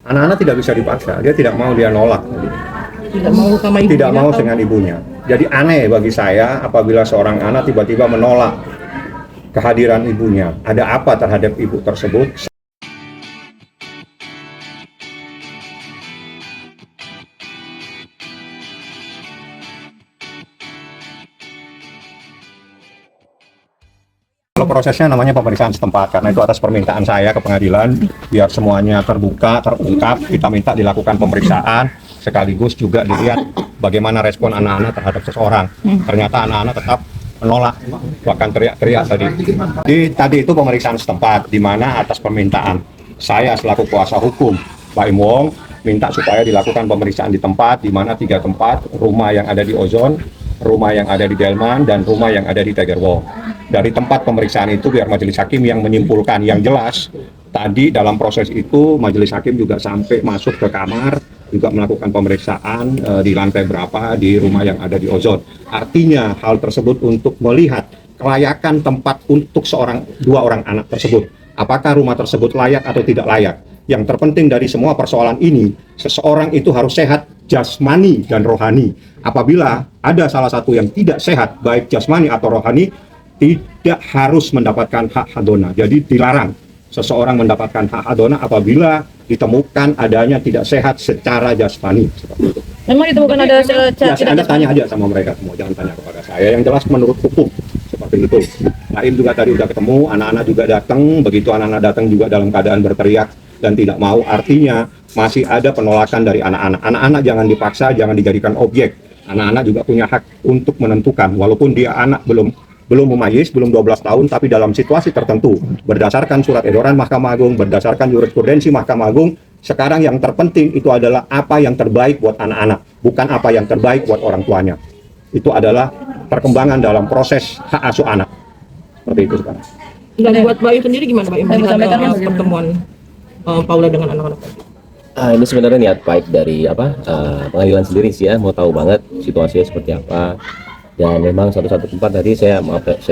Anak-anak tidak bisa dipaksa, dia tidak mau, dia nolak. Tidak mau sama ibunya? Tidak mau dengan ibunya. Jadi aneh bagi saya apabila seorang anak tiba-tiba menolak kehadiran ibunya. Ada apa terhadap ibu tersebut? Kalau prosesnya namanya pemeriksaan setempat, karena itu atas permintaan saya ke pengadilan, biar semuanya terbuka, terungkap, kita minta dilakukan pemeriksaan, sekaligus juga dilihat bagaimana respon anak-anak terhadap seseorang. Ternyata anak-anak tetap menolak, bahkan teriak-teriak tadi. Tadi itu pemeriksaan setempat, di mana atas permintaan saya selaku kuasa hukum, Pak Im Wong, minta supaya dilakukan pemeriksaan di tempat, di mana 3 tempat, rumah yang ada di Ozon, rumah yang ada di Delman, dan rumah yang ada di Tiger Wong. Dari tempat pemeriksaan itu biar majelis hakim yang menyimpulkan. Yang jelas tadi dalam proses itu majelis hakim juga sampai masuk ke kamar, juga melakukan pemeriksaan di lantai berapa di rumah yang ada di Ozon. Artinya hal tersebut untuk melihat kelayakan tempat untuk dua orang anak tersebut. Apakah rumah tersebut layak atau tidak layak. Yang terpenting dari semua persoalan ini, seseorang itu harus sehat jasmani dan rohani. Apabila ada salah satu yang tidak sehat, baik jasmani atau rohani, tidak harus mendapatkan hak hadona. Jadi dilarang seseorang mendapatkan hak hadona apabila ditemukan adanya tidak sehat secara jasmani. Memang ditemukan ada ya, Anda tanya aja sama mereka semua, jangan tanya kepada saya. Yang jelas menurut hukum seperti itu. Naim juga tadi udah ketemu, anak-anak juga datang. Begitu anak-anak datang juga dalam keadaan berteriak dan tidak mau. Artinya masih ada penolakan dari anak-anak. Anak-anak jangan dipaksa, jangan dijadikan objek. Anak-anak juga punya hak untuk menentukan, walaupun dia anak belum memayis, belum 12 tahun, tapi dalam situasi tertentu, berdasarkan surat edaran Mahkamah Agung, berdasarkan jurisprudensi Mahkamah Agung, sekarang yang terpenting itu adalah apa yang terbaik buat anak-anak, bukan apa yang terbaik buat orang tuanya. Itu adalah perkembangan dalam proses hak asuh anak. Seperti itu sekarang. Dan buat Bayu sendiri gimana, Bayu? Pertemuan Paula dengan anak-anak tadi? Ini sebenarnya niat baik dari pengadilan sendiri sih ya, mau tahu banget situasinya seperti apa. Dan memang satu-satu tempat tadi saya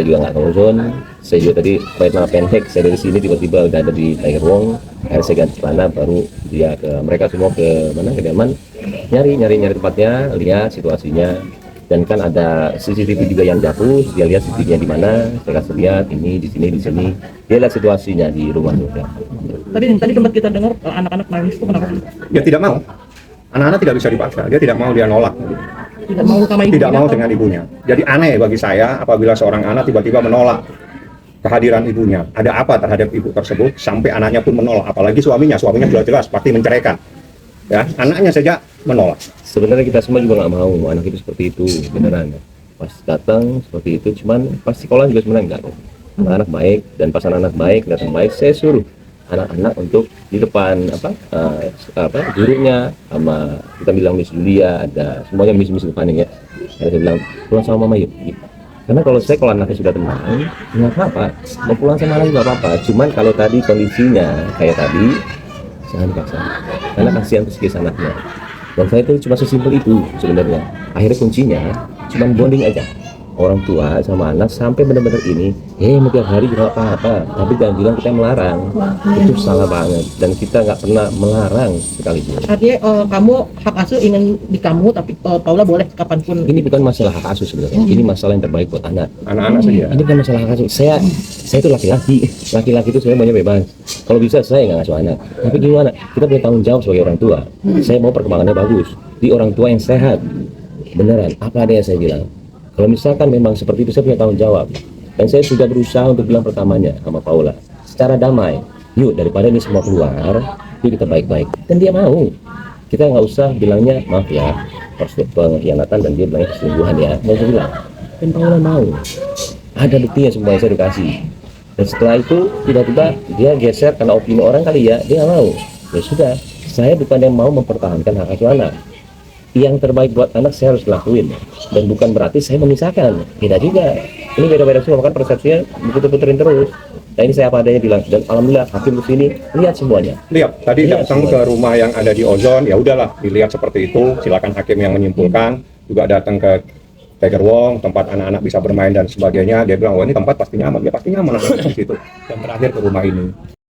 juga nggak tahu zone. Saya juga tadi main pancake, saya dari sini tiba-tiba udah ada di Tiger Wong. Akhirnya saya ganti mana, baru dia ke mereka semua ke mana, ke Delman, nyari tempatnya, lihat situasinya. Dan kan ada CCTV juga yang jatuh, dia lihat CCTV-nya di mana, saya kasih lihat ini di sini. Dia lihat situasinya di rumah juga. Tadi tempat kita dengar anak-anak nangis itu kenapa? Dia tidak mau. Anak-anak tidak bisa dipaksa, dia tidak mau, dia nolak. Tidak mau sama ibunya? Tidak mau dengan ibunya. Jadi aneh bagi saya apabila seorang anak tiba-tiba menolak kehadiran ibunya. Ada apa terhadap ibu tersebut sampai anaknya pun menolak. Apalagi suaminya jelas-jelas pasti menceraikan. Ya, anaknya saja menolak. Sebenarnya kita semua juga nggak mau anak itu seperti itu, beneran. Pas datang seperti itu, cuman pas sekolah juga sebenarnya enggak. Anak-anak baik, dan pas anak-anak baik, datang baik, saya suruh anak-anak untuk di depan gurunya, sama kita bilang Miss Julia, ada semuanya Miss depannya ya. Saya bilang pulang sama mama yuk. Karena kalau anaknya sudah tenang, nggak apa-apa, mau pulang sama anak juga apa-apa. Cuman kalau tadi kondisinya kayak tadi, jangan dipaksa, karena kasihan psikis anaknya. Dan saya itu cuma sesimpel itu sebenarnya. Akhirnya kuncinya cuma bonding aja, orang tua sama anak sampai benar-benar ini, tiap hari nggak apa-apa, tapi jangan bilang kita melarang. Itu salah banget, dan kita nggak pernah melarang sekalipun. Artinya kamu hak asuh ingin di kamu, tapi Paula boleh kapanpun. Ini bukan masalah hak asuh sebenarnya, ini masalah yang terbaik buat anak-anak saja. Ini bukan masalah hak asuh. Saya itu laki-laki itu saya maunya bebas. Kalau bisa saya nggak ngasuh anak, tapi gimana? Kita punya tanggung jawab sebagai orang tua. Saya mau perkembangannya bagus, di orang tua yang sehat, beneran. Apa ada yang saya bilang? Kalau misalkan memang seperti itu, saya punya tanggung jawab. Dan saya sudah berusaha untuk bilang pertamanya sama Paula, secara damai, yuk daripada ini semua keluar, yuk kita baik-baik. Dan dia mau. Kita nggak usah bilangnya, maaf ya, pengkhianatan, dan dia bilangnya perselingkuhan ya. Nggak usah bilang. Dan Paula mau. Ada buktinya semua yang saya dikasih. Dan setelah itu, tiba-tiba dia geser karena opini orang kali ya, dia nggak mau. Ya sudah, saya bukan yang mau mempertahankan hak asuh anak. Yang terbaik buat anak saya harus lakuin, dan bukan berarti saya memisahkan, tidak juga. Ini beda-beda semua, kan persepsinya diputer-puterin terus. Nah ini saya apa adanya bilang, dan alhamdulillah hakim kesini lihat semuanya. Lihat tadi datang ke rumah yang ada di Ozon, ya udahlah dilihat seperti itu, silakan hakim yang menyimpulkan. Juga datang ke Tiger Wong, tempat anak-anak bisa bermain dan sebagainya. Dia bilang, wah ini tempat pasti nyaman, ya pasti nyaman anak di situ. Dan terakhir ke rumah ini.